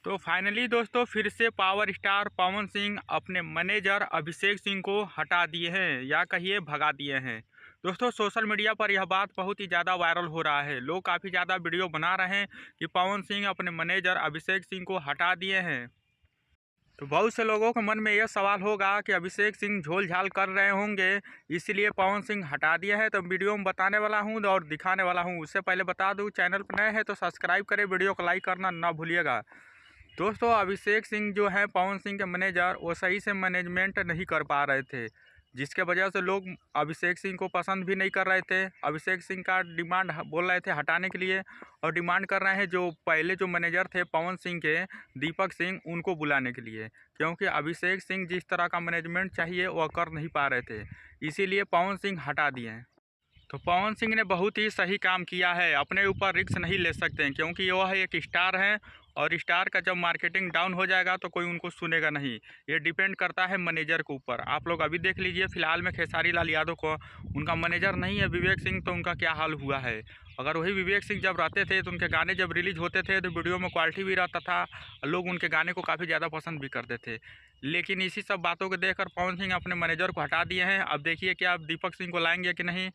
तो फाइनली दोस्तों फिर से पावर स्टार पवन सिंह अपने मैनेजर अभिषेक सिंह को हटा दिए हैं या कहिए भगा दिए हैं। दोस्तों सोशल मीडिया पर यह बात बहुत ही ज़्यादा वायरल हो रहा है। लोग काफ़ी ज़्यादा वीडियो बना रहे हैं कि पवन सिंह अपने मैनेजर अभिषेक सिंह को हटा दिए हैं। तो बहुत से लोगों के मन में यह सवाल होगा कि अभिषेक सिंह झोल झाल कर रहे होंगे, इसलिए पवन सिंह हटा दिया है। तो वीडियो में बताने वाला हूं और दिखाने वाला हूं। उससे पहले बता दूं, चैनल पर नए हैं तो सब्सक्राइब करें, वीडियो को लाइक करना ना भूलिएगा। दोस्तों अभिषेक सिंह जो है पवन सिंह के मैनेजर, वो सही से मैनेजमेंट नहीं कर पा रहे थे, जिसके वजह से लोग अभिषेक सिंह को पसंद भी नहीं कर रहे थे। अभिषेक सिंह का डिमांड बोल रहे थे हटाने के लिए, और डिमांड कर रहे हैं जो पहले जो मैनेजर थे पवन सिंह के, दीपक सिंह, उनको बुलाने के लिए, क्योंकि अभिषेक सिंह जिस तरह का मैनेजमेंट चाहिए वह कर नहीं पा रहे थे, इसीलिए पवन सिंह हटा दिए हैं। तो पवन सिंह ने बहुत ही सही काम किया है। अपने ऊपर रिस्क नहीं ले सकते हैं, क्योंकि वह एक स्टार है और स्टार का जब मार्केटिंग डाउन हो जाएगा तो कोई उनको सुनेगा नहीं। ये डिपेंड करता है मैनेजर के ऊपर। आप लोग अभी देख लीजिए, फिलहाल में खेसारी लाल यादव को उनका मैनेजर नहीं है विवेक सिंह, तो उनका क्या हाल हुआ है। अगर वही विवेक सिंह जब रहते थे तो उनके गाने जब रिलीज होते थे तो वीडियो में क्वालिटी भी रहता था, लोग उनके गाने को काफ़ी ज़्यादा पसंद भी करते थे। लेकिन इसी सब बातों को देखकर पवन सिंह अपने मैनेजर को हटा दिए हैं। अब देखिए कि आप दीपक सिंह को लाएंगे कि नहीं।